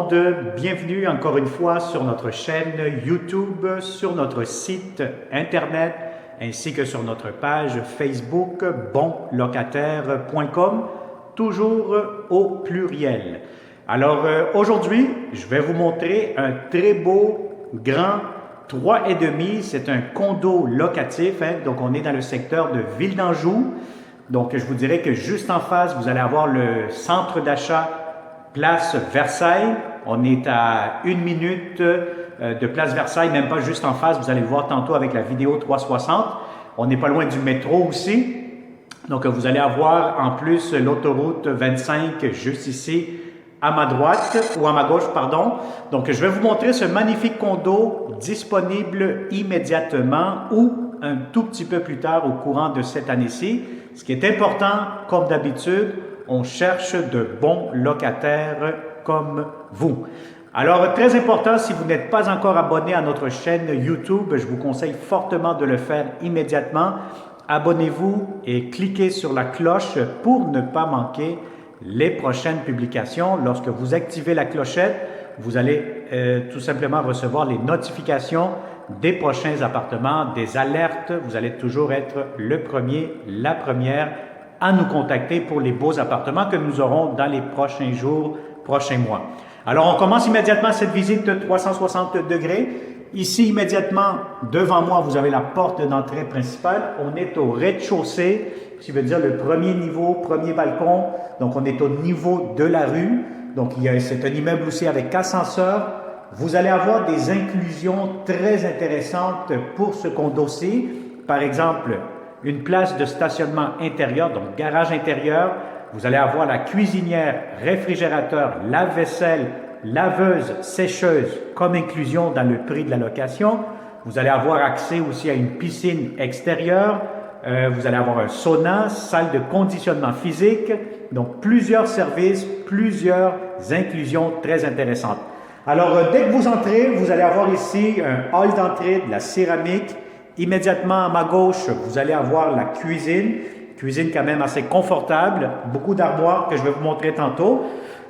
monde, bienvenue encore une fois sur notre chaîne YouTube, sur notre site internet ainsi que sur notre page Facebook bonlocataire.com, toujours au pluriel. Alors aujourd'hui, je vais vous montrer un très beau, grand 3,5, c'est un condo locatif, donc on est dans le secteur de Ville d'Anjou. Donc je vous dirais que juste en face, vous allez avoir le centre d'achat Place Versailles. On est à 1 minute de Place Versailles, même pas juste en face, vous allez le voir tantôt avec la vidéo 360. On n'est pas loin du métro aussi. Donc vous allez avoir en plus l'autoroute 25 juste ici à ma droite, ou à ma gauche, pardon. Donc je vais vous montrer ce magnifique condo disponible immédiatement ou un tout petit peu plus tard au courant de cette année-ci. Ce qui est important, comme d'habitude, on cherche de bons locataires comme vous. Alors, très important, si vous n'êtes pas encore abonné à notre chaîne YouTube, je vous conseille fortement de le faire immédiatement. Abonnez-vous et cliquez sur la cloche pour ne pas manquer les prochaines publications. Lorsque vous activez la clochette, vous allez tout simplement recevoir les notifications des prochains appartements, des alertes. Vous allez toujours être le premier, la première à nous contacter pour les beaux appartements que nous aurons dans les prochains jours, prochains mois. Alors, on commence immédiatement cette visite de 360 degrés. Ici, immédiatement, devant moi, vous avez la porte d'entrée principale. On est au rez-de-chaussée, ce qui veut dire le premier niveau, premier balcon. Donc, on est au niveau de la rue. Donc, c'est un immeuble aussi avec ascenseur. Vous allez avoir des inclusions très intéressantes pour ce condo-ci. Par exemple, une place de stationnement intérieur, donc garage intérieur. Vous allez avoir la cuisinière, réfrigérateur, lave-vaisselle, laveuse, sécheuse comme inclusion dans le prix de la location. Vous allez avoir accès aussi à une piscine extérieure. Vous allez avoir un sauna, salle de conditionnement physique. Donc, plusieurs services, plusieurs inclusions très intéressantes. Alors, dès que vous entrez, vous allez avoir ici un hall d'entrée, de la céramique. Immédiatement à ma gauche, vous allez avoir la cuisine. Cuisine quand même assez confortable, beaucoup d'armoires que je vais vous montrer tantôt.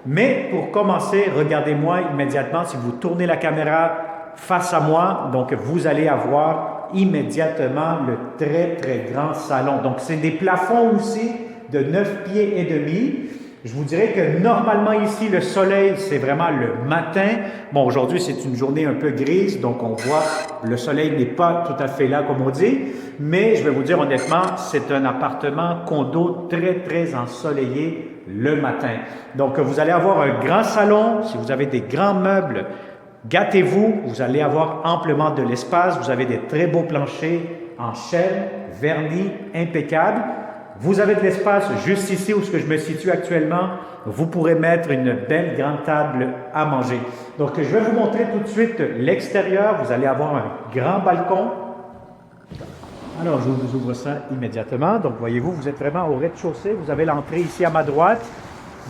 Mais pour commencer, regardez-moi immédiatement, si vous tournez la caméra face à moi, donc vous allez avoir immédiatement le très très grand salon. Donc c'est des plafonds aussi de 9 pieds et demi. Je vous dirais que normalement ici, le soleil, c'est vraiment le matin. Bon, aujourd'hui, c'est une journée un peu grise, donc on voit le soleil n'est pas tout à fait là, comme on dit. Mais je vais vous dire honnêtement, c'est un appartement condo très, très ensoleillé le matin. Donc, vous allez avoir un grand salon. Si vous avez des grands meubles, gâtez-vous. Vous allez avoir amplement de l'espace. Vous avez des très beaux planchers en chêne, vernis, impeccables. Vous avez de l'espace juste ici où je me situe actuellement. Vous pourrez mettre une belle grande table à manger. Donc, je vais vous montrer tout de suite l'extérieur. Vous allez avoir un grand balcon. Alors, je vous ouvre ça immédiatement. Donc, voyez-vous, vous êtes vraiment au rez-de-chaussée. Vous avez l'entrée ici à ma droite.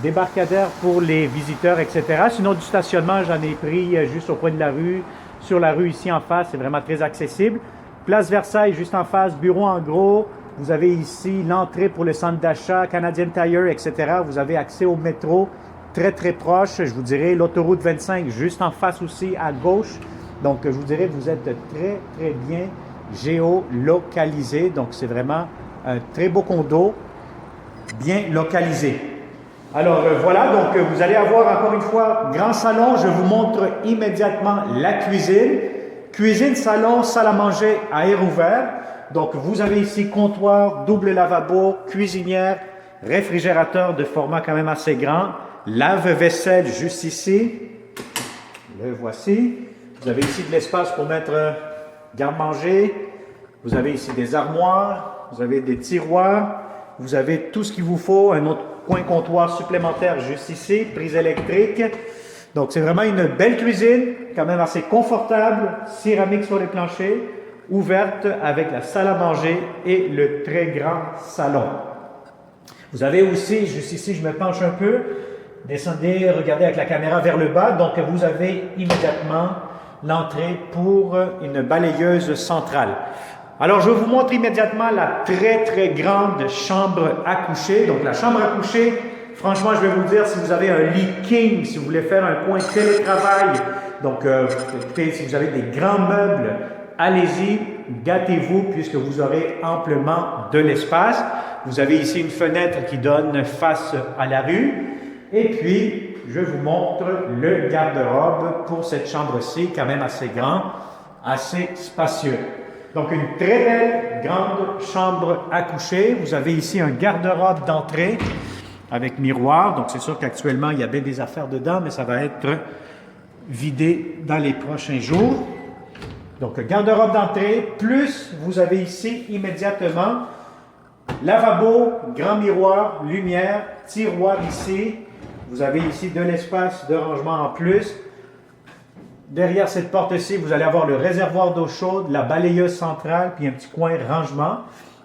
Débarcadère pour les visiteurs, etc. Sinon, du stationnement, j'en ai pris juste au coin de la rue. Sur la rue ici en face, c'est vraiment très accessible. Place Versailles, juste en face, bureau en gros. Vous avez ici l'entrée pour le centre d'achat, Canadian Tire, etc. Vous avez accès au métro très, très proche. Je vous dirais l'autoroute 25 juste en face aussi à gauche. Donc, je vous dirais vous êtes très, très bien géolocalisé. Donc, c'est vraiment un très beau condo, bien localisé. Alors, voilà. Donc, vous allez avoir encore une fois grand salon. Je vous montre immédiatement la cuisine. Cuisine, salon, salle à manger à air ouvert. Donc, vous avez ici comptoir, double lavabo, cuisinière, réfrigérateur de format quand même assez grand, lave-vaisselle juste ici. Le voici. Vous avez ici de l'espace pour mettre garde-manger. Vous avez ici des armoires. Vous avez des tiroirs. Vous avez tout ce qu'il vous faut. Un autre coin comptoir supplémentaire juste ici, prise électrique. Donc, c'est vraiment une belle cuisine, quand même assez confortable, céramique sur les planchers, ouverte avec la salle à manger et le très grand salon. Vous avez aussi, juste ici, je me penche un peu, descendez, regardez avec la caméra vers le bas, donc vous avez immédiatement l'entrée pour une balayeuse centrale. Alors, je vous montre immédiatement la très, très grande chambre à coucher. Donc, la chambre à coucher, franchement, je vais vous dire, si vous avez un lit king, si vous voulez faire un coin télétravail, donc écoutez, si vous avez des grands meubles, allez-y, gâtez-vous puisque vous aurez amplement de l'espace. Vous avez ici une fenêtre qui donne face à la rue. Et puis, je vous montre le garde-robe pour cette chambre-ci, quand même assez grand, assez spacieux. Donc, une très belle grande chambre à coucher. Vous avez ici un garde-robe d'entrée avec miroir. Donc, c'est sûr qu'actuellement, il y avait des affaires dedans, mais ça va être vidé dans les prochains jours. Donc, garde-robe d'entrée, plus vous avez ici immédiatement lavabo, grand miroir, lumière, tiroir ici. Vous avez ici de l'espace de rangement en plus. Derrière cette porte-ci, vous allez avoir le réservoir d'eau chaude, la balayeuse centrale, puis un petit coin rangement.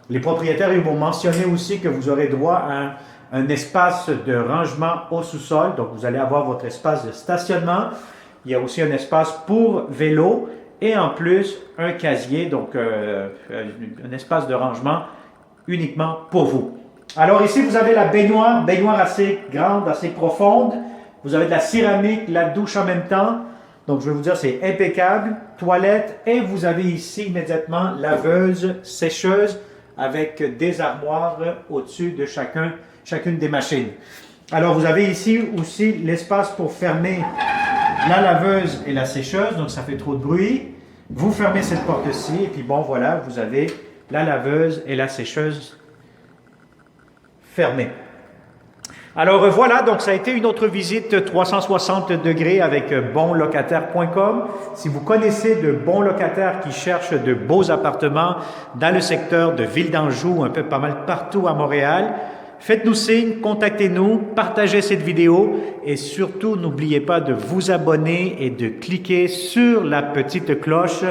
Les propriétaires, ils vont mentionner aussi que vous aurez droit à un espace de rangement au sous-sol. Donc, vous allez avoir votre espace de stationnement. Il y a aussi un espace pour vélo et en plus, un casier, donc un espace de rangement uniquement pour vous. Alors ici, vous avez la baignoire assez grande, assez profonde. Vous avez de la céramique, la douche en même temps. Donc, je vais vous dire, c'est impeccable. Toilette et vous avez ici immédiatement laveuse, sécheuse avec des armoires au-dessus de chacune des machines. Alors, vous avez ici aussi l'espace pour fermer la laveuse et la sécheuse. Donc, ça fait trop de bruit. Vous fermez cette porte-ci et puis bon, voilà, vous avez la laveuse et la sécheuse fermées. Alors voilà, donc ça a été une autre visite 360 degrés avec bonlocataire.com. Si vous connaissez de bons locataires qui cherchent de beaux appartements dans le secteur de Ville d'Anjou, un peu pas mal partout à Montréal, faites-nous signe, contactez-nous, partagez cette vidéo et surtout n'oubliez pas de vous abonner et de cliquer sur la petite cloche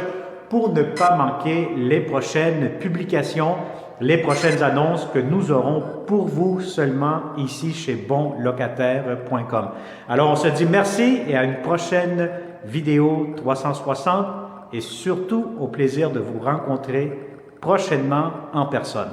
pour ne pas manquer les prochaines publications, les prochaines annonces que nous aurons pour vous seulement ici chez bonlocataire.com. Alors, on se dit merci et à une prochaine vidéo 360 et surtout au plaisir de vous rencontrer prochainement en personne.